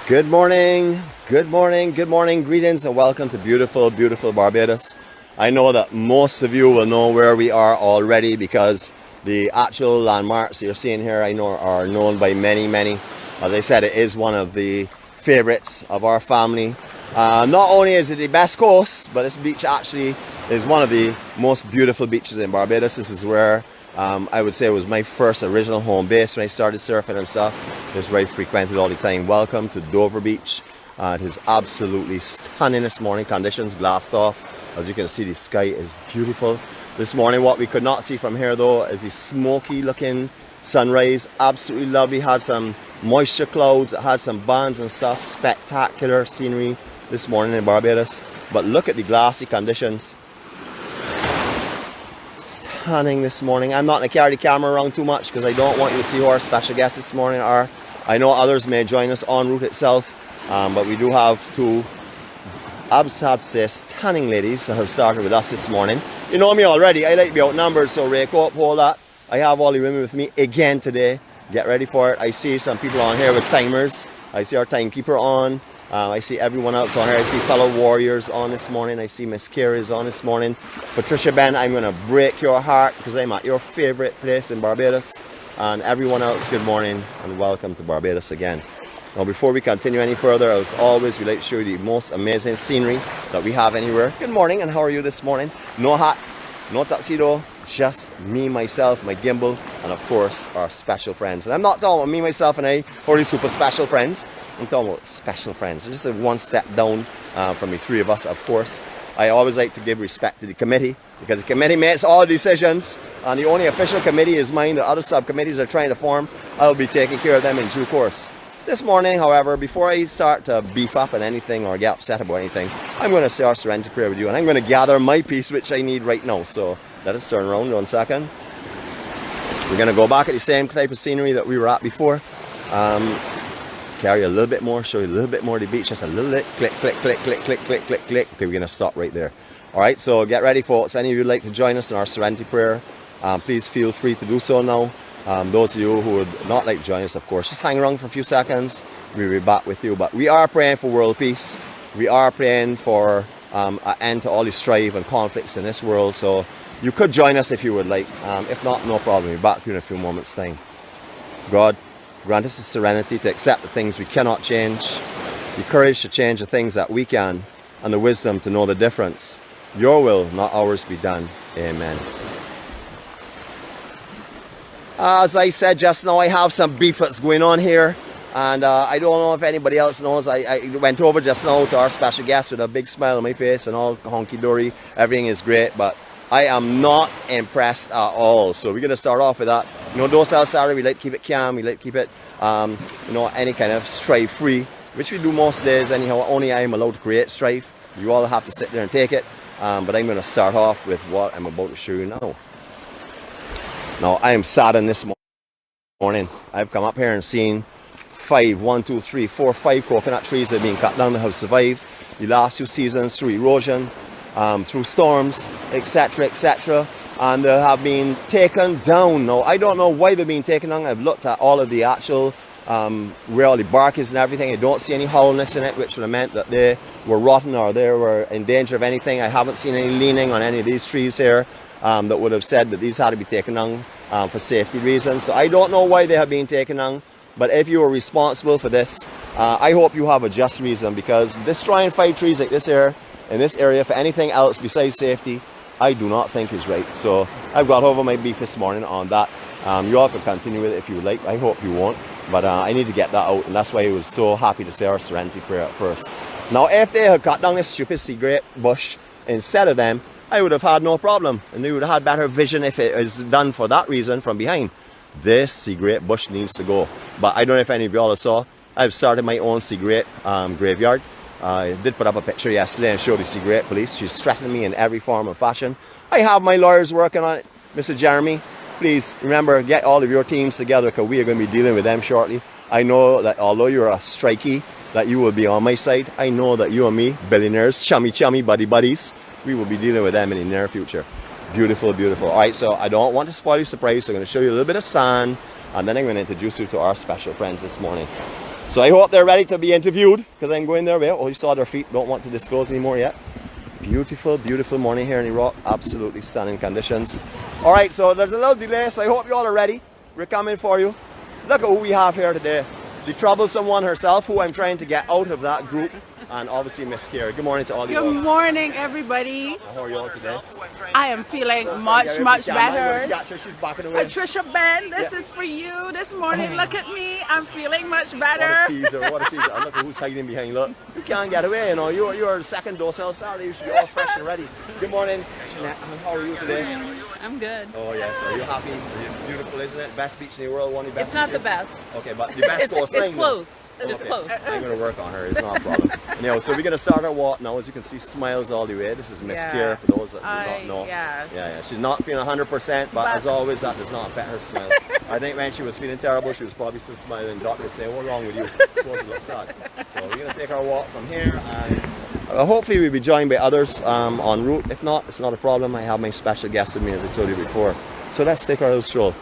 Good morning, good morning, good morning, greetings and welcome to beautiful, beautiful Barbados. I know that most of you will know where we are already because the actual landmarks you're seeing here I know are known by many. As I said, it is one of the favorites of our family. Not only is it the best coast, but this beach actually is one of the most beautiful beaches in Barbados. This is where I would say it was my first original home base when I started surfing and stuff. This is where I frequented all the time. Welcome to Dover Beach. It is absolutely stunning this morning. Conditions glassed off. As you can see, the sky is beautiful. This morning, what we could not see from here though is the smoky looking sunrise. Absolutely lovely. Had some moisture clouds. It had some bands and stuff. Spectacular scenery this morning in Barbados. But look at the glassy conditions. Stunning this morning. I'm not going to carry the camera around too much because I don't want you to see who our special guests this morning are. I know others may join us en route itself, but we do have two, I would have to say, stunning ladies that have started with us this morning. You know me already, I like to be outnumbered, so rake up, hold that. I have all the women with me again today. Get ready for it. I see some people on here with timers. I see our timekeeper on. I see everyone else on here. I see fellow warriors on this morning. I see Miss Carey's on this morning. Patricia Ben, I'm going to break your heart because I'm at your favorite place in Barbados. And everyone else, good morning and welcome to Barbados again. Now before we continue any further, as always, we like to show you the most amazing scenery that we have anywhere. Good morning, and how are you this morning? No hat, no tuxedo, just me, myself, my gimbal, and of course our special friends. And I'm not talking about me, myself, and I, or the super special friends. I'm talking about special friends. They're just one step down from the three of us, of course. I always like to give respect to the committee because the committee makes all decisions and the only official committee is mine. The other subcommittees are trying to form. I'll be taking care of them in due course. This morning, however, before I start to beef up on anything or get upset about anything, I'm going to say our Serenity Prayer with you and I'm going to gather my piece which I need right now. So let us turn around 1 second. We're going to go back at the same type of scenery that we were at before. Carry a little bit more, show you a little bit more of the beach, just a little bit, click, click, click, click, click, click, click, click. Okay, we're going to stop right there. All right, so get ready, folks. Any of you would like to join us in our Serenity Prayer, please feel free to do so now. Those of you who would not like to join us, of course, just hang around for a few seconds. We'll be back with you. But we are praying for world peace. We are praying for an end to all the strife and conflicts in this world. So you could join us if you would like. If not, no problem. We'll be back to you in a few moments' time. God, grant us the serenity to accept the things we cannot change, the courage to change the things that we can, and the wisdom to know the difference. Your will, not ours, be done. Amen. As I said just now, I have some beef that's going on here, and I don't know if anybody else knows. I went over just now to our special guest with a big smile on my face and all honky-dory. Everything is great, but I am not impressed at all. So we're going to start off with that. You know, Docile Saturday, we like to keep it calm, we like to keep it, you know, any kind of strife-free, which we do most days anyhow. Only I am allowed to create strife. You all have to sit there and take it. But I'm going to start off with what I'm about to show you now. Now, I am saddened this morning. I've come up here and seen 5 coconut trees that have been cut down that have survived the last 2 seasons through erosion, through storms, etc., etc., and they have been taken down. Now, I don't know why they've been taken down. I've looked at all of the actual where all the bark is and everything. I don't see any hollowness in it, which would have meant that they were rotten or they were in danger of anything. I haven't seen any leaning on any of these trees here that would have said that these had to be taken down for safety reasons. So I don't know why they have been taken down, but if you are responsible for this, I hope you have a just reason, because destroying 5 trees like this here in this area for anything else besides safety, I do not think is right. So I've got over my beef this morning on that. You all can continue with it if you would like. I hope you won't, but I need to get that out, and that's why I was so happy to say our Serenity Prayer at first. Now, if they had cut down this stupid sea grape bush instead of them, I would have had no problem, and they would have had better vision if it was done for that reason from behind. This sea grape bush needs to go. But I don't know if any of y'all saw, I've started my own sea grape graveyard. I did put up a picture yesterday and showed the sea grape police. She's threatening me in every form and fashion. I have my lawyers working on it. Mr. Jeremy, please remember, get all of your teams together, because we are going to be dealing with them shortly. I know that although you're a strikey, that you will be on my side. I know that you and me, billionaires, chummy buddies, we will be dealing with them in the near future. Beautiful, beautiful. All right, so I don't want to spoil your surprise, so I'm going to show you a little bit of sand, and then I'm going to introduce you to our special friends this morning. So I hope they're ready to be interviewed because I'm going their way. Oh, you saw their feet. Don't want to disclose anymore yet. Beautiful, beautiful morning here in Iraq. Absolutely stunning conditions. All right, so there's a little delay, so I hope you all are ready. We're coming for you. Look at who we have here today. The troublesome one herself, who I'm trying to get out of that group. And obviously Miss Kira. Good morning to all you. Good morning, everybody. How are you all today? I am feeling much better. She's backing away. Patricia Ben, this is for you this morning. Look at me. I'm feeling much better. What a teaser, what a teaser. And look at who's hiding behind. Look, you can't get away, you know. You're second Docile Saturday. You should be all fresh and ready. Good morning. Jeanette, how are you today? I'm good. Oh yes, are you happy? It's beautiful, isn't it? Best beach in the world, one of the best. It's not beaches? the best. Okay, but the best coastline. It's close. It is okay. close. I'm going to work on her. It's not a problem. Anyhow, so we're going to start our walk now. As you can see, smiles all the way. This is Miss Kira, for those that do not know. Yeah. She's not feeling 100%, but as always, that does not affect her smile. I think when she was feeling terrible, she was probably still smiling. Doctor was saying, "What's wrong with you?" Supposed to look sad. So we're going to take our walk from here, and hopefully we'll be joined by others en route. If not, it's not a problem. I have my special guest with me, as I told you before. So let's take our little stroll.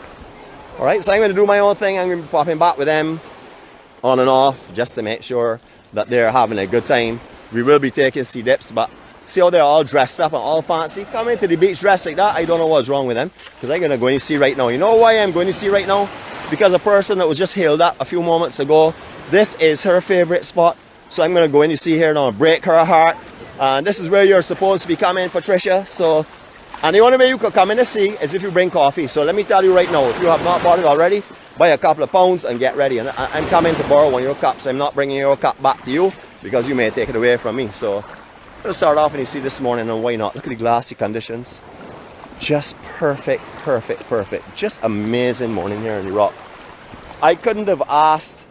All right, so I'm going to do my own thing. I'm going to be popping back with them on and off just to make sure that they're having a good time. We will be taking sea dips, but see how they're all dressed up and all fancy? Coming to the beach dressed like that, I don't know what's wrong with them, because I'm going to go and see right now. You know why I'm going to see right now? Because a person that was just hailed up a few moments ago, this is her favorite spot. So I'm going to go in, you see here now, break her heart. And this is where you're supposed to be coming, Patricia. So, and the only way you could come in to see is if you bring coffee. So let me tell you right now, if you have not bought it already, buy a couple of pounds and get ready. And I'm coming to borrow one of your cups. I'm not bringing your cup back to you because you may take it away from me. So I'm going to start off and you see this morning, and why not? Look at the glassy conditions. Just perfect. Just amazing morning here in Iraq. I couldn't have asked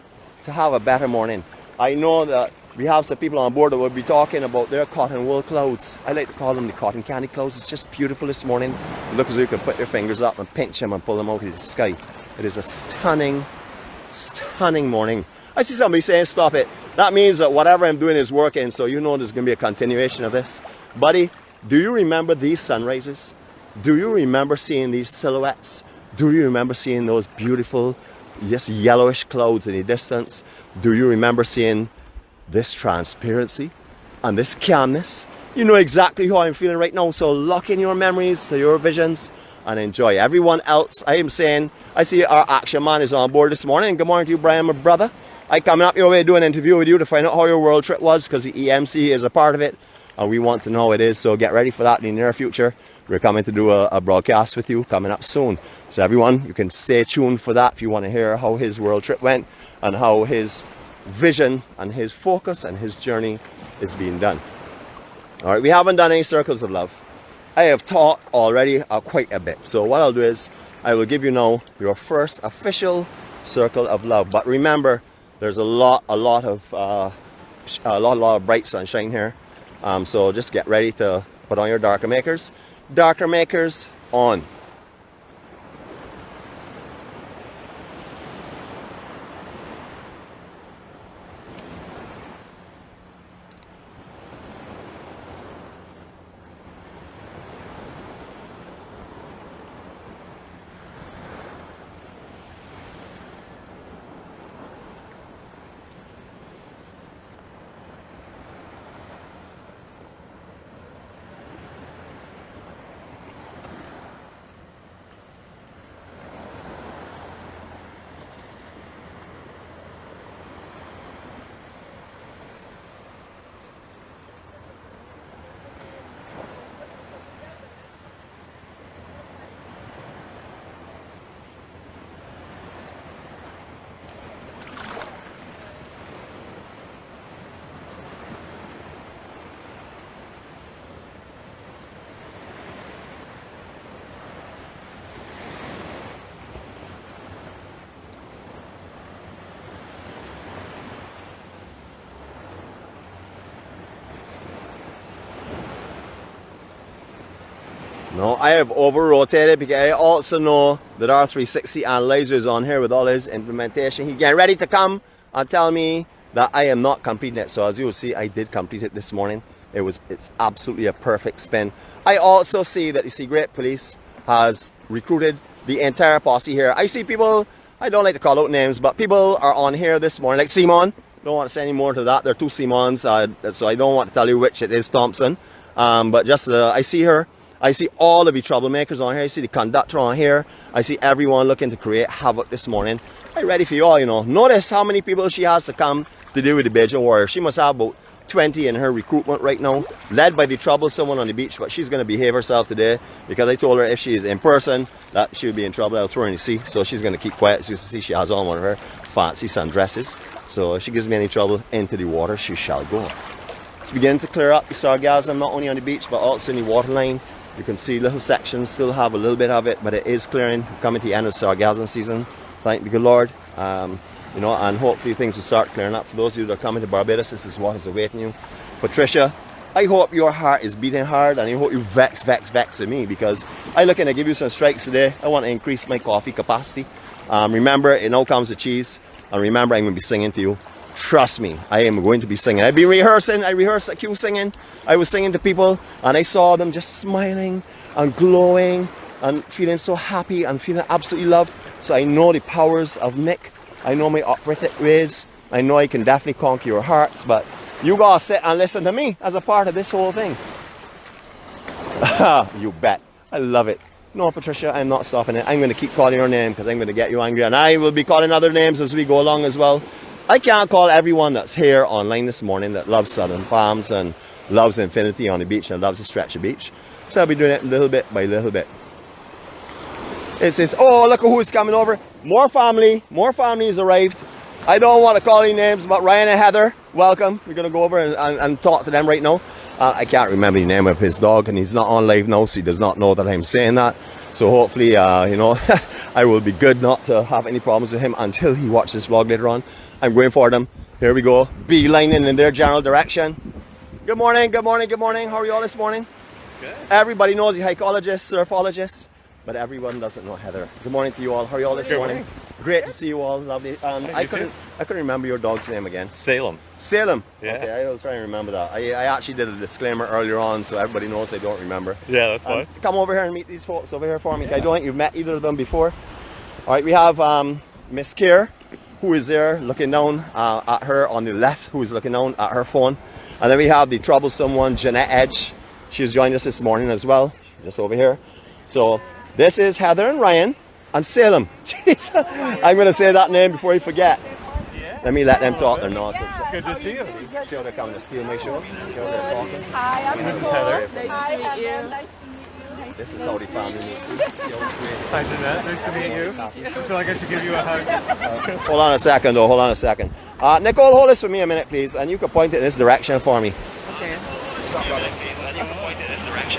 to have a better morning. I know that we have some people on board that will be talking about their cotton wool clouds. I like to call them the cotton candy clouds. It's just beautiful this morning. Look as though you can put your fingers up and pinch them and pull them out of the sky. It is a stunning morning. I see somebody saying stop it. That means that whatever I'm doing is working, so you know there's going to be a continuation of this. Buddy, do you remember these sunrises? Do you remember seeing these silhouettes? Do you remember seeing those beautiful, just yellowish clouds in the distance? Do you remember seeing this transparency and this calmness? You know exactly how I'm feeling right now, so lock in your memories to your visions and enjoy. Everyone else, I am saying, I see our action man is on board this morning. Good morning to you, Brian, my brother. I coming up your way to do an interview with you to find out how your world trip was, because the EMC is a part of it and we want to know how it is, so get ready for that in the near future. We're coming to do a broadcast with you coming up soon. So everyone, you can stay tuned for that if you want to hear how his world trip went and how his vision and his focus and his journey is being done. All right, we haven't done any circles of love. I have taught already quite a bit. So what I'll do is I will give you now your first official circle of love. But remember, there's a lot of bright sunshine here. So just get ready to put on your darker makers. Darker makers on. No, I have over-rotated because I also know that our 360 analyzer is on here with all his implementation. He's getting ready to come and tell me that I am not completing it. So as you will see, I did complete it this morning. It's absolutely a perfect spin. I also see that the Sea Great Police has recruited the entire posse here. I see people I don't like to call out names, but people are on here this morning, like Simon. Don't want to say any more to that. There are two Simons, so I don't want to tell you which it is, Thompson. But just I see her. I see all of the troublemakers on here. I see the conductor on here. I see everyone looking to create havoc this morning. I'm ready for you all, you know. Notice how many people she has to come to deal with the Bajan warrior. She must have about 20 in her recruitment right now, led by the troublesome one on the beach, but she's going to behave herself today because I told her if she is in person that she would be in trouble. I'll throw her in the sea, so she's going to keep quiet. As you can see, she has on one of her fancy sundresses, so if she gives me any trouble into the water, she shall go. It's beginning to clear up the sargassum, not only on the beach but also in the waterline. You can see little sections still have a little bit of it, but it is clearing, coming to the end of sargassum season. Thank the good Lord. You know, and hopefully things will start clearing up. For those of you that are coming to Barbados, this is what is awaiting you. Patricia, I hope your heart is beating hard, and I hope you vex with me, because I'm looking to give you some strikes today. I want to increase my coffee capacity. Remember, it now comes to cheese, and remember, I'm going to be singing to you. Trust me, I am going to be singing. I've been rehearsing. I rehearsed at Q singing. I was singing to people, and I saw them just smiling and glowing and feeling so happy and feeling absolutely loved. So I know the powers of Nick. I know my operatic ways. I know I can definitely conquer your hearts, but you gotta sit and listen to me as a part of this whole thing. You bet. I love it. No, Patricia, I'm not stopping it. I'm going to keep calling your name because I'm going to get you angry, and I will be calling other names as we go along as well. I can't call everyone that's here online this morning that loves Southern Palms and loves infinity on the beach and loves the stretch of beach. So I'll be doing it little bit by little bit. It says, oh, look at who's coming over. More family has arrived. I don't want to call any names, but Ryan and Heather, welcome. We're going to go over and talk to them right now. I can't remember the name of his dog, and he's not on live now, so he does not know that I'm saying that. So hopefully, you know, I will be good not to have any problems with him until he watches this vlog later on. I'm going for them. Here we go. Beelining in their general direction. Good morning, good morning, good morning. How are you all this morning? Good. Everybody knows the hicologist, surfologist, but everyone doesn't know Heather. Good morning to you all. How are you all this morning? Great to see you all. Lovely. I couldn't remember your dog's name again. Salem. Salem. Yeah. Okay, I will try and remember that. I actually did a disclaimer earlier on, so everybody knows I don't remember. Yeah, that's fine. Come over here and meet these folks over here for me. Yeah. I don't think you've met either of them before. All right, we have Miss Keir, who is there looking down at her on the left, who is looking down at her phone. And then we have the troublesome one, Jeanette Edge. She's joined us this morning as well, just over here. So this is Heather and Ryan and Salem. Jeez, I'm going to say that name before you forget. Yeah. Let me let them talk their nonsense. It's good to see you. See how they're coming to steal my show? See how they're talking? Hi, I'm This is Heather. Nice to meet you. This is how the family meets. Hi, Jeanette. Nice to meet you. I feel like I should give you a hug. Hold on a second, though. Hold on a second. Nicole, hold this for me a minute, please, and you can point it in this direction for me. Okay.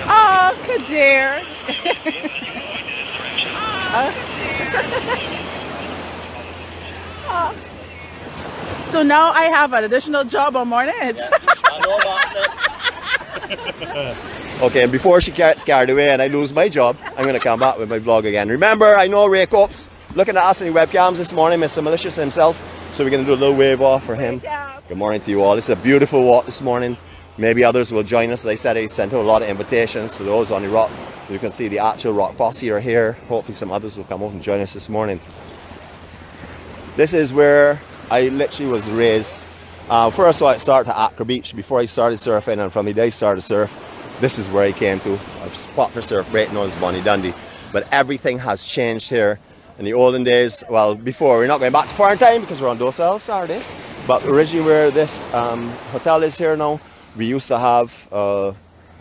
Oh, Kadir. So now I have an additional job on mornings. Yeah. Okay, and before she gets carried away and I lose my job, I'm going to come back with my vlog again. Remember, I know Ray Copes looking at us in the webcams this morning, Mr. Malicious himself, so we're going to do a little wave off for him. Good morning to you all. It's a beautiful walk this morning. Maybe others will join us. As I said, I sent out a lot of invitations to those on the rock. You can see the actual rock posse are here. Hopefully some others will come out and join us this morning. This is where I literally was raised. First I started at Accra Beach before I started surfing, and from the day I started surf, this is where I came to. A popular surf break known as Bonnie Dundee. But everything has changed here. In the olden days, well, before, we're not going back to foreign time because we're on Docile Saturday, but originally where this hotel is here now, we used to have a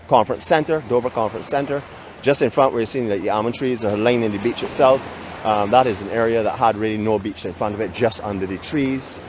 conference center, Dover Conference Center. Just in front where you're seeing the almond trees are lining the beach itself. That is an area that had really no beach in front of it, just under the trees.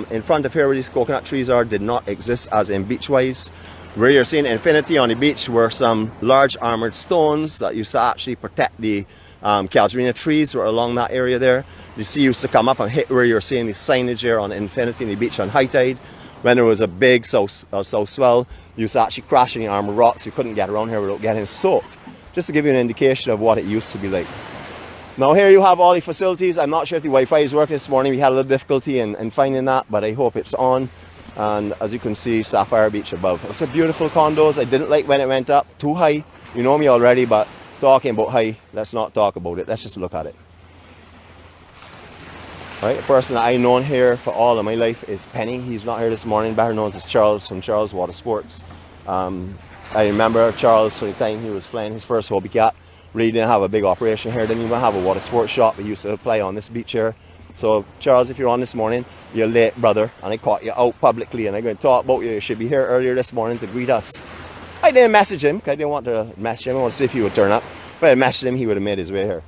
In front of here where these coconut trees are did not exist as in beach-wise. Where you're seeing infinity on the beach were some large armored stones that used to actually protect the Casuarina trees were along that area there. The sea used to come up and hit where you're seeing the signage here on infinity in the beach on high tide. When there was a big south swell, you used to actually crash in the armored rocks. You couldn't get around here without getting soaked. Just to give you an indication of what it used to be like. Now here you have all the facilities. I'm not sure if the Wi-Fi is working this morning. We had a little difficulty in finding that, but I hope it's on. And as you can see, Sapphire Beach above. It's a beautiful condos. I didn't like when it went up too high. You know me already, but talking about high, let's not talk about it. Let's just look at it. Right, the person that I've known here for all of my life is Penny. He's not here this morning, better known as Charles from Charles Water Sports. I remember Charles from the time he was flying his first hobby cat. Really didn't have a big operation here, didn't even have a water sports shop. He used to play on this beach here. So Charles, if you're on this morning, you're late, brother, and I caught you out publicly and I'm going to talk about you. You should be here earlier this morning to greet us. I didn't message him because I didn't want to message him. I want to see if he would turn up. If I had messaged him, he would have made his way here.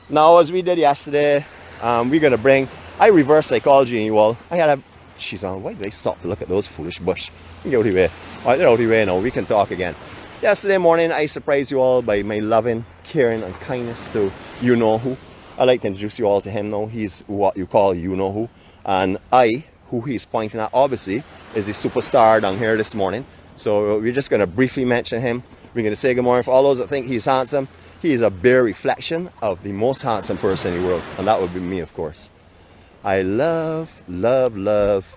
Now, as we did yesterday, we're going to bring, I reverse psychology in you all. She's on, why did I stop to look at those foolish bush? Get out of the way. All right, they're out of the way now, we can talk again. Yesterday morning, I surprised you all by my loving, caring and kindness to you-know-who. I'd like to introduce you all to him now. He's what you call you-know-who. And who he's pointing at, obviously, is the superstar down here this morning. So we're just going to briefly mention him. We're going to say good morning for all those that think he's handsome. He is a bare reflection of the most handsome person in the world, and that would be me, of course. I love, love, love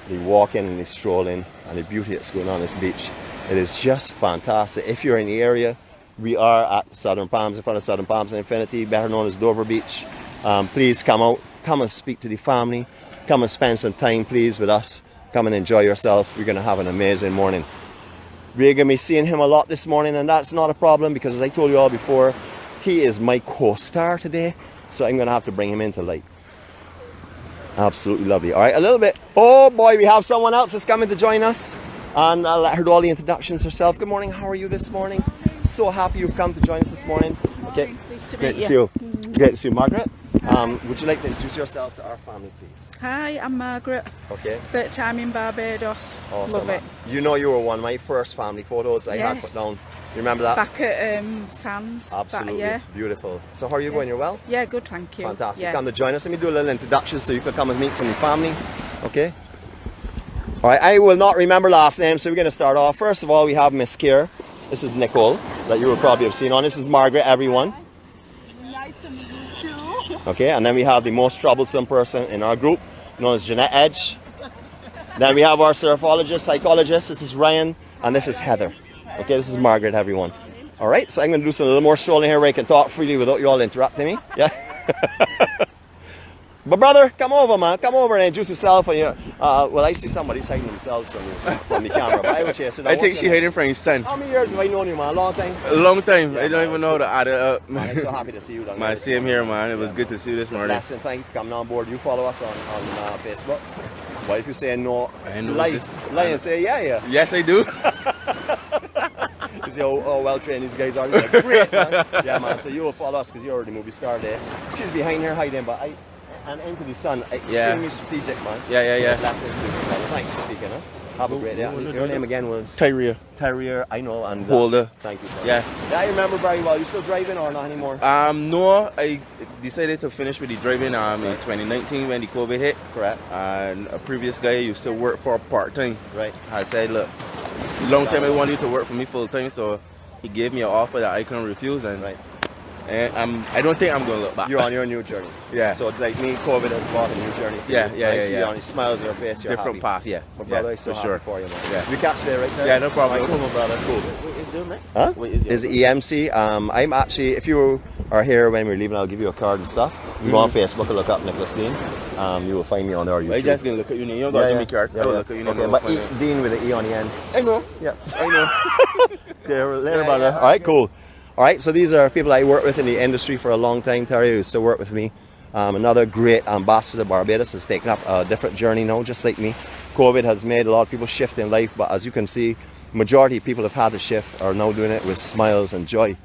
the walking and the strolling and the beauty that's going on this beach. It is just fantastic. If you're in the area, we are at Southern Palms, in front of Southern Palms and Infinity, better known as Dover Beach. Please come out, come and speak to the family, come and spend some time, please, with us. Come and enjoy yourself. We're going to have an amazing morning. We're going to be seeing him a lot this morning, and that's not a problem because, as I told you all before, he is my co-star today, so I'm going to have to bring him into light. Absolutely lovely. All right, a little bit. Oh boy, we have someone else that's coming to join us, and I'll let her do all the introductions herself. Good morning. How are you this morning? So happy you've come to join us this morning. Okay, Pleased to great meet to see you. Great to see you, Margaret. Would you like to introduce yourself to our family, please? Hi, I'm Margaret. Okay. Third time in Barbados. Awesome. Love it. You know, you were one of my first family photos I had put down. You remember that? Back at Sands. Absolutely. Yeah. Beautiful. So how are you going? You're well? Yeah, good, thank you. Fantastic. Yeah. Come to join us. Let me do a little introduction so you can come and meet some of the family. Okay? All right, I will not remember last names, so we're going to start off. First of all, we have Miss Kier. This is Nicole, that you will probably have seen on. This is Margaret, everyone. Nice to meet you too. Okay, and then we have the most troublesome person in our group, known as Jeanette Edge. Then we have our surfologist, psychologist. This is Ryan, and this is Heather. Okay, this is Margaret, everyone. All right, so I'm going to do some a little more strolling here where I can talk freely without you all interrupting me. Yeah. But brother, come over, man. Come over and introduce yourself. And you, well, I see somebody's hiding themselves from the camera. But I would chase it. I think she hiding from his son. How many years have I known you, man? A long time? A long time. I don't even know how to add it up. I'm so happy to see you. Man, same here, man. It was good to see you this morning. Blessing. Thank you for coming on board. You follow us on Facebook. What if you say no? Lie and say yeah. Yes, I do. You see how well trained these guys are. Like, great, man. Yeah, man. So you will follow us because you're the movie star there. She's behind here hiding, but and into the sun, extremely strategic, man. Yeah. Blessings. Thanks for speaking, huh? Have a great day. Your name again was? Tyria. Terrier, I know. And Holder. Thank you. Brother. Yeah. I remember very well. You still driving or not anymore? No, I decided to finish with the driving in 2019 when the COVID hit. Correct. And a previous guy used to work for part-time. Right. I said, look, long time I wanted to work for me full-time, so he gave me an offer that I couldn't refuse, and right. And I don't think I'm going to look back. You're on your new journey. Yeah. So like me, COVID has brought a new journey for Yeah, you. yeah, I yeah, see yeah. you on your smiles on your face, you're Different happy. path, yeah. My brother, yeah, I'm so for happy sure. for you, man. Yeah. We catch there right there? Yeah, no problem. Right, cool, my brother. Cool. What is doing, man? Huh? What is Is EMC. I'm actually, if you are here when we're leaving, I'll give you a card and stuff. You go on Facebook and look up Nicholas Dean. You will find me on there. I just gonna look at your name. You don't got to make your card. Look at your name. Okay, but Dean with an E on the end. I know. Yeah. I know. Okay, later, brother. All right, cool. All right, so these are people I work with in the industry for a long time. Terry, who still work with me. Another great ambassador, Barbados, has taken up a different journey now, just like me. COVID has made a lot of people shift in life, but as you can see, majority of people have had to shift are now doing it with smiles and joy.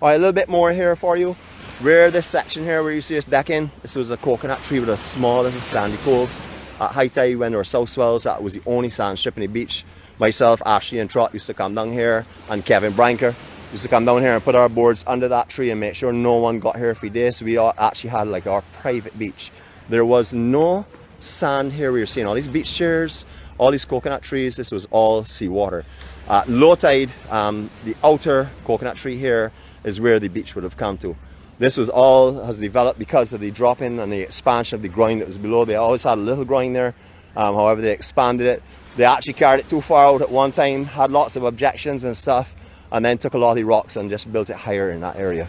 All right, a little bit more here for you. Where this section here, where you see us decking, this was a coconut tree with a small little sandy cove. At high tide, when there were south swells, that was the only sand strip in the beach. Myself, Ashley and Trot used to come down here, and Kevin Branker used to come down here and put our boards under that tree and make sure no one got here for days. So we all actually had like our private beach. There was no sand here. We were seeing all these beach chairs, all these coconut trees. This was all seawater. At low tide, the outer coconut tree here is where the beach would have come to. This was all has developed because of the drop-in and the expansion of the groin that was below. They always had a little groin there. However, they expanded it. They actually carried it too far out at one time, had lots of objections and stuff, and then took a lot of the rocks and just built it higher in that area.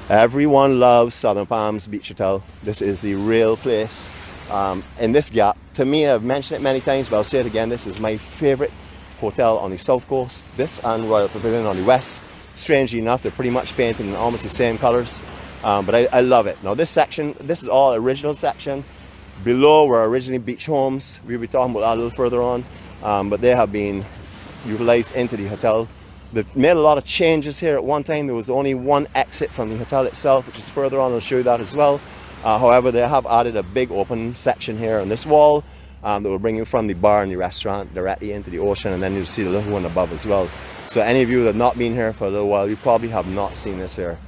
Everyone loves Southern Palms Beach Hotel. This is the real place. In this gap, to me, I've mentioned it many times, but I'll say it again, this is my favorite hotel on the south coast. This and Royal Pavilion on the west. Strangely enough, they're pretty much painted in almost the same colors, but I love it. Now this section, this is all original section. Below were originally beach homes. We'll be talking about that a little further on, but they have been utilized into the hotel. They've made a lot of changes here. At one time there was only one exit from the hotel itself, which is further on. I'll show you that as well. However, they have added a big open section here on this wall that will bring you from the bar and the restaurant directly into the ocean, and then you'll see the little one above as well. So any of you that have not been here for a little while, you probably have not seen this here.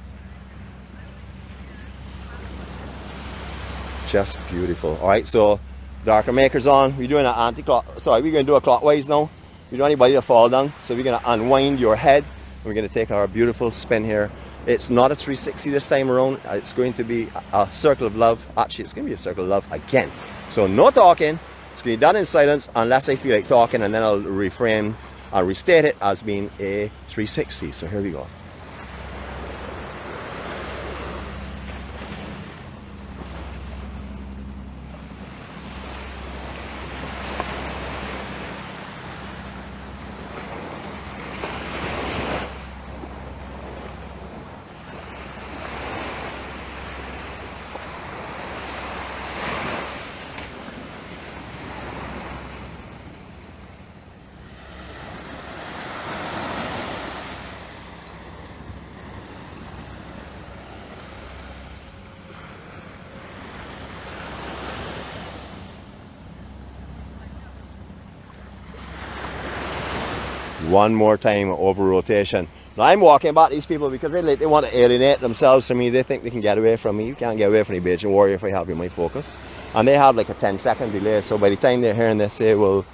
Just beautiful. All right, so darker makers on. We're doing an anti-clock. Sorry, we're going to do a clockwise now. You don't want anybody to fall down, so we're going to unwind your head. We're going to take our beautiful spin here. It's not a 360 this time around. It's going to be a circle of love. Actually, it's going to be a circle of love again. So no talking. It's going to be done in silence unless I feel like talking, and then I'll reframe, I'll restate it as being a 360. So here we go. One more time over rotation. Now I'm walking back these people because they want to alienate themselves from me. They think they can get away from me. You can't get away from the Beijing Warrior if I have you in my focus. And they have like a 10-second delay, so by the time they're hearing this, they will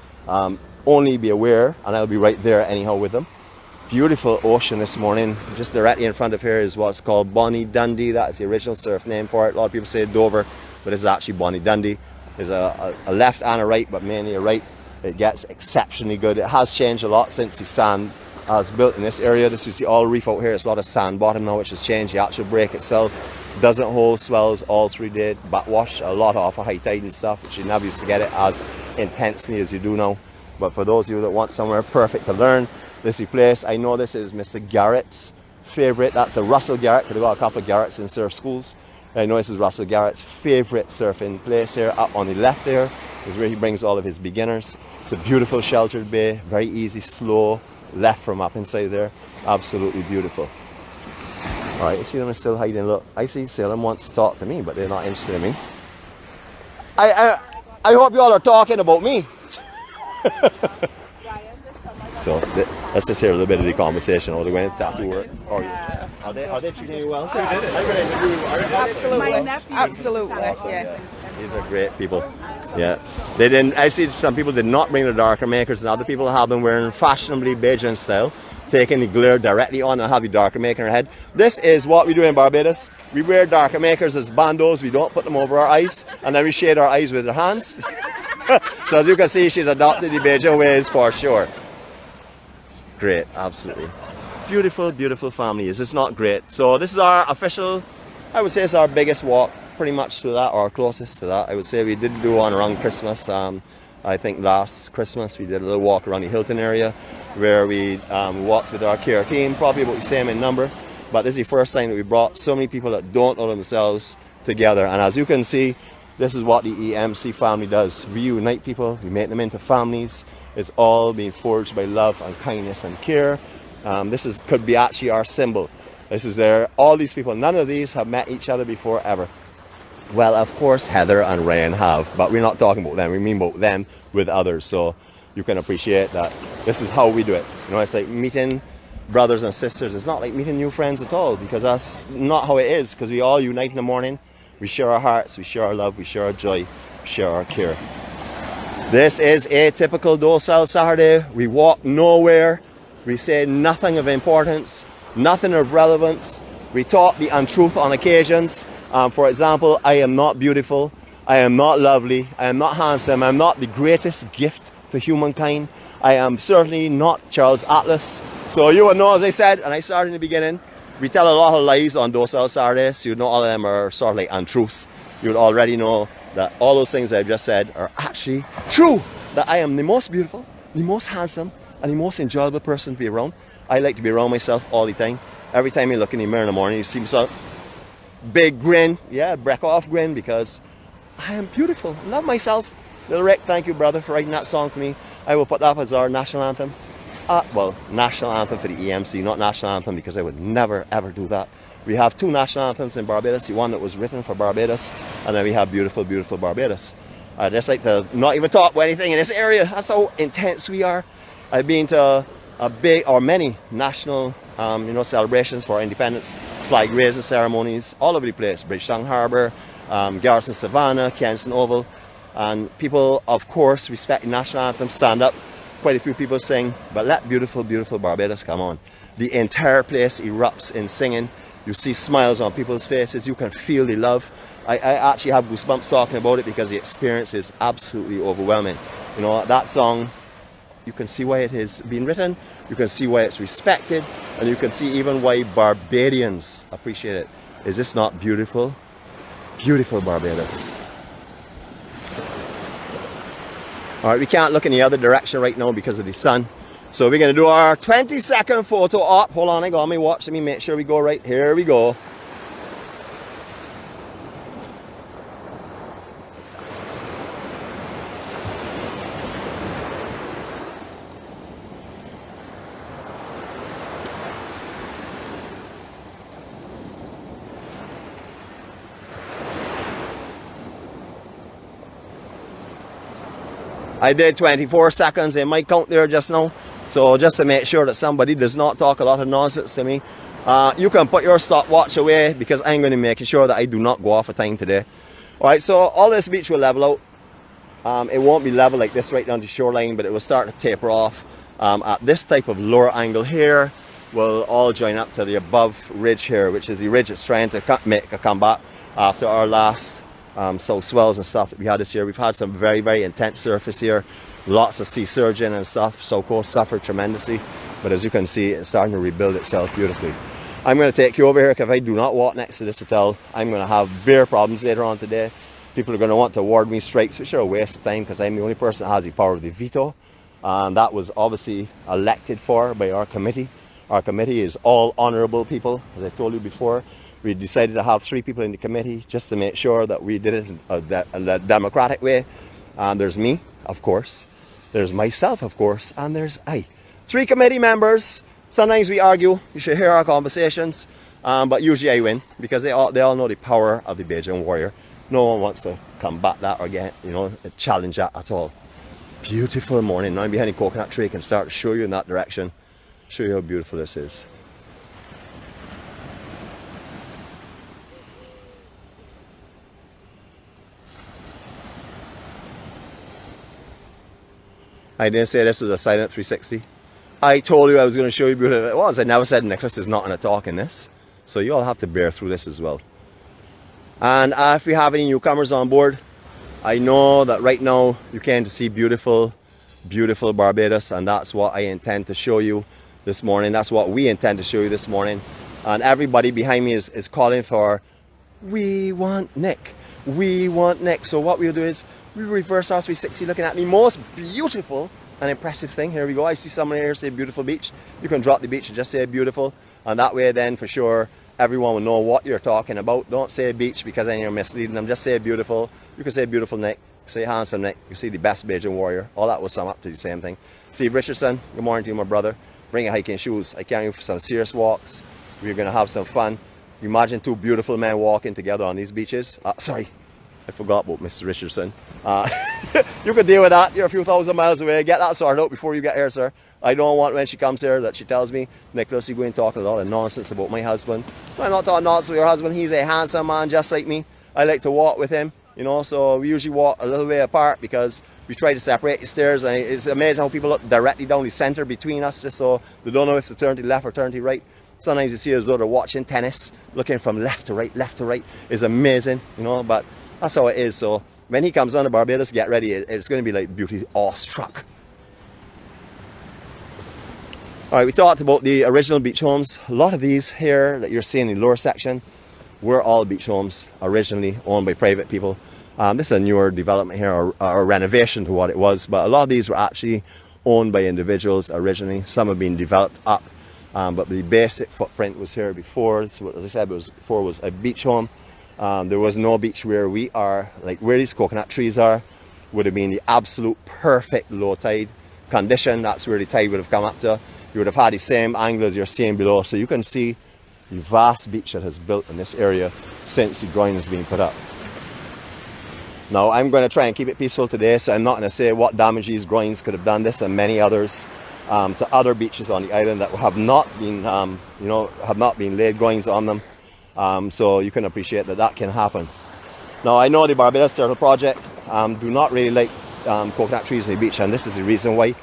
only be aware, and I'll be right there anyhow with them. Beautiful ocean this morning. Just directly in front of here is what's called Bonnie Dundee. That is the original surf name for it. A lot of people say Dover, but it's actually Bonnie Dundee. There's a left and a right, but mainly a right. It gets exceptionally good. It has changed a lot since the sand was built in this area. This is the all reef out here. It's a lot of sand bottom now, which has changed. The actual break itself doesn't hold swells all through the day. Backwash a lot off of high tide and stuff, which you never used to get it as intensely as you do now. But for those of you that want somewhere perfect to learn, this is the place. I know this is Mr. Garrett's favorite. That's a Russell Garrett, because they've got a couple of Garretts in surf schools. I know this is Russell Garrett's favorite surfing place here. Up on the left there is where he brings all of his beginners. It's a beautiful sheltered bay, very easy, slow, left from up inside there. Absolutely beautiful. All right, you see them still hiding. Look, I see Salem wants to talk to me, but they're not interested in me. I hope you all are talking about me. So let's just hear a little bit of the conversation. Or they're going to tattoo work. Are they treating you well? Absolutely. My nephew. Absolutely. Awesome. Yeah. These are great people. Yeah. They didn't. I see some people did not bring the darker makers, and other people have them wearing fashionably Beijing style, taking the glare directly on and have the darker maker in their head. This is what we do in Barbados. We wear darker makers as bandos. We don't put them over our eyes, and then we shade our eyes with our hands. So as you can see, she's adopted the Beijing ways for sure. Great, absolutely. Beautiful, beautiful family. Is this not great? So this is our official, I would say it's our biggest walk, pretty much to that, or closest to that. I would say we did do one around Christmas. I think last Christmas we did a little walk around the Hilton area where we walked with our care team, probably about the same in number. But this is the first time that we brought so many people that don't know themselves together. And as you can see, this is what the EMC family does. We unite people, we make them into families. It's all being forged by love and kindness and care. This could be actually our symbol. This is there. All these people, none of these have met each other before ever. Well, of course, Heather and Ryan have, but we're not talking about them. We mean about them with others. So you can appreciate that this is how we do it. You know, it's like meeting brothers and sisters. It's not like meeting new friends at all, because that's not how it is, because we all unite in the morning. We share our hearts, we share our love, we share our joy, we share our care. This is a typical Docile Saturday. We walk nowhere. We say nothing of importance, nothing of relevance. We talk the untruth on occasions. For example, I am not beautiful. I am not lovely. I am not handsome. I am not the greatest gift to humankind. I am certainly not Charles Atlas. So you will know, as I said, and I started in the beginning, We tell a lot of lies on Docile Saturday, so you know all of them are sort of like untruths. You would already know that all those things I've just said are actually true. That I am the most beautiful, the most handsome, and the most enjoyable person to be around. I like to be around myself all the time. Every time you look in the mirror in the morning, you see myself, big grin, yeah, break off grin, because I am beautiful. Love myself. Little Rick, thank you, brother, for writing that song for me. I will put that up as our national anthem. Well, national anthem for the EMC, not national anthem, because I would never ever do that. We have two national anthems in Barbados, the one that was written for Barbados, and then we have beautiful, beautiful Barbados. I'd just like to not even talk about anything in this area. That's how intense we are. I've been to many national celebrations for independence, flag raising ceremonies all over the place. Bridgetown Harbour, Garrison Savannah, Kensington Oval, and people, of course, respect the national anthem, stand up. Quite a few people sing, but let beautiful, beautiful Barbados come on. The entire place erupts in singing. You see smiles on people's faces. You can feel the love. I actually have goosebumps talking about it because the experience is absolutely overwhelming. You know, that song, you can see why it has been written, you can see why it's respected, and you can see even why Barbadians appreciate it. Is this not beautiful? Beautiful Barbados. Alright, we can't look in the other direction right now because of the sun. So we're going to do our 20-second photo op. Hold on, I got my watch. Let me make sure we go right. Here we go. I did 24 seconds in my count there just now. So just to make sure that somebody does not talk a lot of nonsense to me. You can put your stopwatch away because I'm going to make sure that I do not go off of time today. Alright, so all this beach will level out. It won't be level like this right down to shoreline, but it will start to taper off. At this type of lower angle here, we'll all join up to the above ridge here, which is the ridge that's trying to make a comeback after our last swells and stuff that we had this year. We've had some very, very intense surface here. Lots of sea surging and stuff. South Coast suffered tremendously, but as you can see, it's starting to rebuild itself beautifully. I'm going to take you over here, because if I do not walk next to this hotel, I'm going to have bear problems later on today. People are going to want to award me strikes, which are a waste of time because I'm the only person that has the power of the veto, and that was obviously elected for by our committee. Our committee is all honourable people, as I told you before. We decided to have 3 people in the committee just to make sure that we did it in a democratic way. And there's me, of course. There's myself, of course, and there's I. 3 committee members. Sometimes we argue. You should hear our conversations, but usually I win because they all know the power of the Beijing warrior. No one wants to combat that or get, challenge that at all. Beautiful morning. Now I'm behind a coconut tree. I can start to show you in that direction. Show you how beautiful this is. I didn't say this was a silent 360. I told you I was going to show you beautiful it was. I never said Nicholas is not going to talk in this. So you all have to bear through this as well. And if we have any newcomers on board, I know that right now you came to see beautiful, beautiful Barbados, and that's what I intend to show you this morning. That's what we intend to show you this morning. And everybody behind me is calling for, we want Nick. We want Nick. So what we'll do is, we reverse our 360 looking at the most beautiful and impressive thing. Here we go. I see someone here say beautiful beach. You can drop the beach and just say beautiful. And that way then for sure everyone will know what you're talking about. Don't say beach because then you're misleading them. Just say beautiful. You can say beautiful Nick. Say handsome Nick. You see the best Beijing warrior. All that will sum up to the same thing. Steve Richardson, good morning to you, my brother. Bring your hiking shoes. I carry you for some serious walks. We're going to have some fun. Imagine 2 beautiful men walking together on these beaches. Sorry. I forgot about Mrs. Richardson. You can deal with that. You're a few thousand miles away. Get that sorted out before you get here, sir. I don't want when she comes here that she tells me, Nicholas, you're going to talk a lot of nonsense about my husband. I'm not talking nonsense with your husband. He's a handsome man just like me. I like to walk with him, so we usually walk a little way apart because we try to separate the stairs, and it's amazing how people look directly down the center between us just so they don't know if to turn to the left or turn to the right. Sometimes you see as though they're watching tennis, looking from left to right, left to right. It's amazing, but that's how it is. So when he comes on to Barbados, get ready. It's going to be like beauty awestruck. All right, we talked about the original beach homes. A lot of these here that you're seeing in the lower section were all beach homes originally owned by private people. This is a newer development here, or a renovation to what it was, but a lot of these were actually owned by individuals originally. Some have been developed up, but the basic footprint was here before. So as I said, before was a beach home. There was no beach where we are, like where these coconut trees are, would have been the absolute perfect low tide condition. That's where the tide would have come up to. You would have had the same angle as you're seeing below. So you can see the vast beach that has built in this area since the groin has been put up. Now I'm going to try and keep it peaceful today, so I'm not going to say what damage these groins could have done this and many others to other beaches on the island that have not been, have not been laid groins on them. So you can appreciate that that can happen. Now I know the Barbados Turtle Project do not really like coconut trees on the beach, and this is the reason why.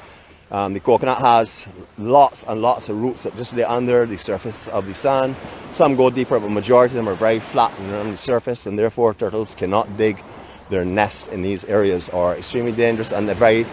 The coconut has lots and lots of roots that just lay under the surface of the sand. Some go deeper, but majority of them are very flat and on the surface, and therefore turtles cannot dig their nest in these areas, or extremely dangerous, and they're very,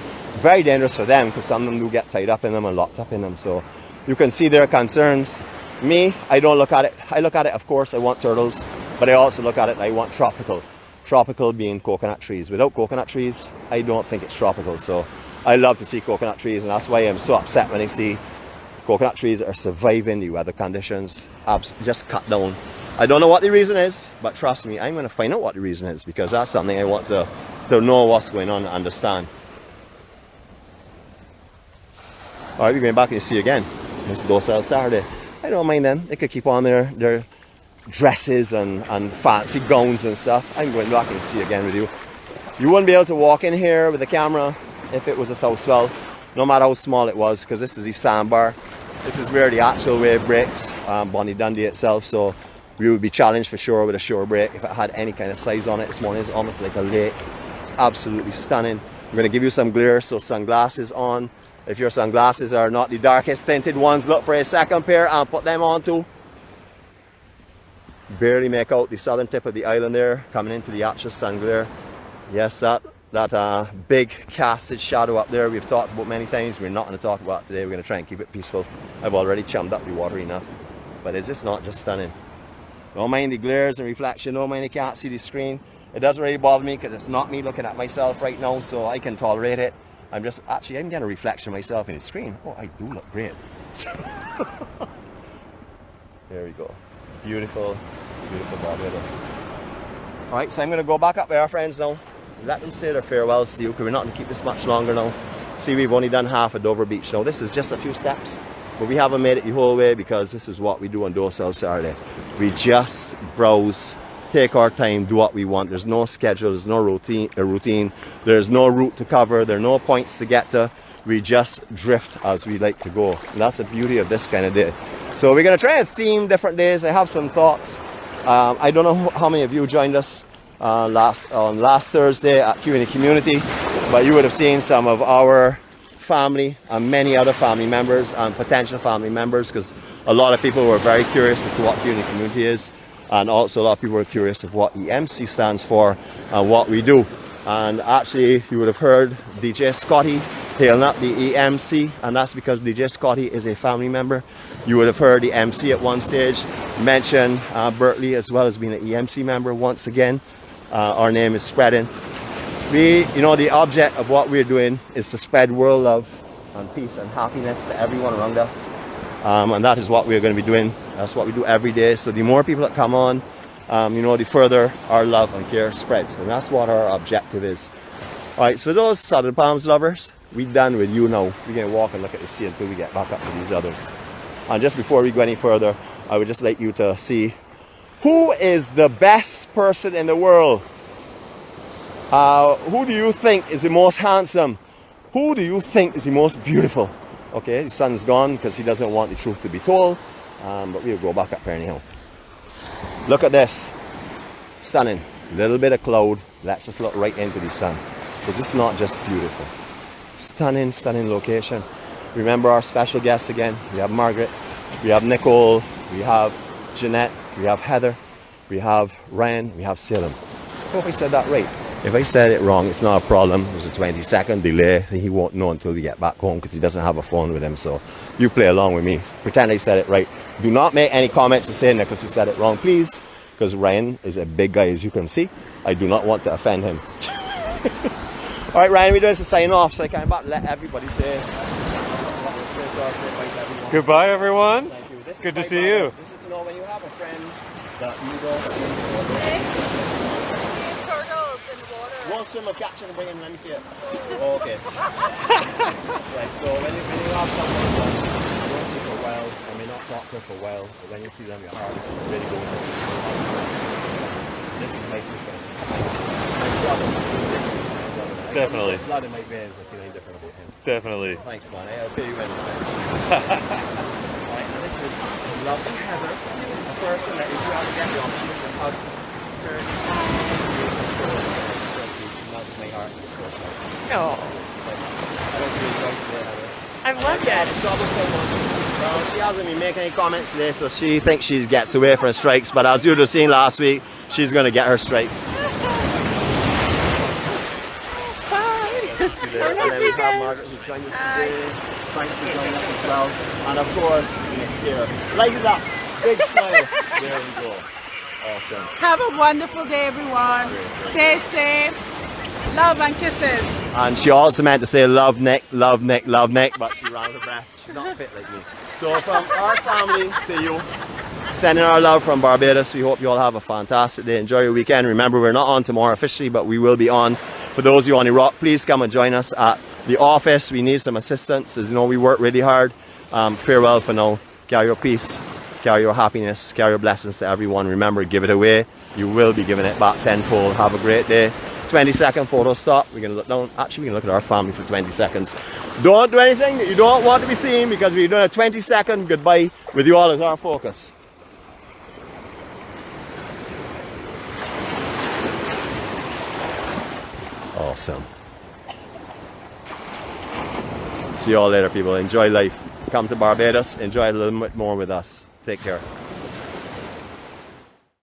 very dangerous for them because some of them do get tied up in them and locked up in them. So you can see their concerns. Me, I don't look at it. I look at it, of course, I want turtles, but I also look at it, I want tropical. Tropical being coconut trees. Without coconut trees, I don't think it's tropical. So I love to see coconut trees, and that's why I'm so upset when I see coconut trees that are surviving the weather conditions just cut down. I don't know what the reason is, but trust me, I'm going to find out what the reason is, because that's something I want to know what's going on and understand. Alright, we're going back to the sea again. It's Docile Saturday. I don't mind them. They could keep on their dresses and fancy gowns and stuff. I'm going back to the sea again with you. You wouldn't be able to walk in here with the camera if it was a south swell, no matter how small it was, because this is the sandbar. This is where the actual wave breaks, Bonnie Dundee itself, so we would be challenged for sure with a shore break if it had any kind of size on it. This morning is almost like a lake. It's absolutely stunning. I'm going to give you some glare, so sunglasses on. If your sunglasses are not the darkest tinted ones, look for a second pair and put them on too. Barely make out the southern tip of the island there, coming into the actual sun glare. Yes, that big casted shadow up there we've talked about many times. We're not going to talk about it today. We're going to try and keep it peaceful. I've already chummed up the water enough. But is this not just stunning? Don't mind the glares and reflection. Don't mind you can't see the screen. It doesn't really bother me because it's not me looking at myself right now, so I can tolerate it. I'm getting a reflection of myself in the screen. Oh, I do look great. There we go. Beautiful, beautiful Barbados. Alright, so I'm going to go back up with our friends now. Let them say their farewells to you, because we're not going to keep this much longer now. See, we've only done half of Dover Beach now. This is just a few steps, but we haven't made it the whole way, because this is what we do on Docile Saturday. We just browse, take our time, do what we want. There's no schedule, there's no routine, there's no route to cover, there are no points to get to. We just drift as we like to go, and that's the beauty of this kind of day. So we're going to try and theme different days. I have some thoughts. I don't know how many of you joined us on last Thursday at Q&A Community, but you would have seen some of our family and many other family members and potential family members, because a lot of people were very curious as to what Q&A Community is, and also a lot of people were curious of what EMC stands for and what we do. And actually you would have heard DJ Scotty hailing up the EMC, and that's because DJ Scotty is a family member. You would have heard the MC at one stage mention Bertley as well as being an EMC member. Once again, our name is spreading. The object of what we're doing is to spread world love and peace and happiness to everyone around us. And that is what we're going to be doing. That's what we do every day. So the more people that come on, the further our love and care spreads. And that's what our objective is. Alright, so for those Southern Palms lovers, we're done with you now. We're going to walk and look at the sea until we get back up to these others. And just before we go any further, I would just like you to see who is the best person in the world. Who do you think is the most handsome? Who do you think is the most beautiful? Okay, the sun's gone because he doesn't want the truth to be told, but we'll go back up here anyhow. Look at this. Stunning. Little bit of cloud lets us look right into the sun. Because it's not just beautiful. Stunning, stunning location. Remember our special guests again. We have Margaret, we have Nicole, we have Jeanette, we have Heather, we have Ryan, we have Salem. I hope I said that right. If I said it wrong, it's not a problem. There's a 20-second delay. He won't know until we get back home because he doesn't have a phone with him. So you play along with me. Pretend I said it right. Do not make any comments to say Nicholas you said it wrong, please. Because Ryan is a big guy, as you can see. I do not want to offend him. All right, Ryan, we're doing to sign off. So I can about let everybody say. Goodbye, everyone. Thank you. This is Good to my see brother. you. This is, when you have a friend that you don't see. Turtles in the water. One swimmer catching and bringing, let me see it. Oh, okay. Right, so when you have someone that you don't see for a while, and may not talk to for a while, but when you see them, your heart really goes out. This is my two friends. My brother. Definitely. Blood in my veins, I feel any different about him. Definitely. Thanks, man. I'll pay you in a minute. Alright, and this is lovely Heather, a person that if you ever get the opportunity to hug, spirits, so melted my heart. No. I don't really enjoy today, Heather. I love that. Well, she hasn't been making any comments today, so she thinks she gets away from strikes, but as you would have seen last week, she's going to get her strikes. And then we have Margaret who's joined us today. Thanks for joining us as well. And of course, Miss here. Light it up. Big smile. There we go. Awesome. Have a wonderful day, everyone. Stay safe. Love and kisses. And she also meant to say love Nick, love Nick, love Nick, but she ran out of breath. She's not fit like me. So from our family to you, sending our love from Barbados. We hope you all have a fantastic day. Enjoy your weekend. Remember, we're not on tomorrow officially, but we will be on. For those of you on Iraq, please come and join us at the office. We need some assistance. As you know, we work really hard. Farewell for now. Carry your peace, carry your happiness, carry your blessings to everyone. Remember, give it away. You will be giving it back tenfold. Have a great day. 20-second photo stop. We're going to look down. Actually, we're going to look at our family for 20 seconds. Don't do anything that you don't want to be seen because we're doing a 20-second goodbye with you all as our focus. Awesome. See you all later, people. Enjoy life. Come to Barbados. Enjoy a little bit more with us. Take care.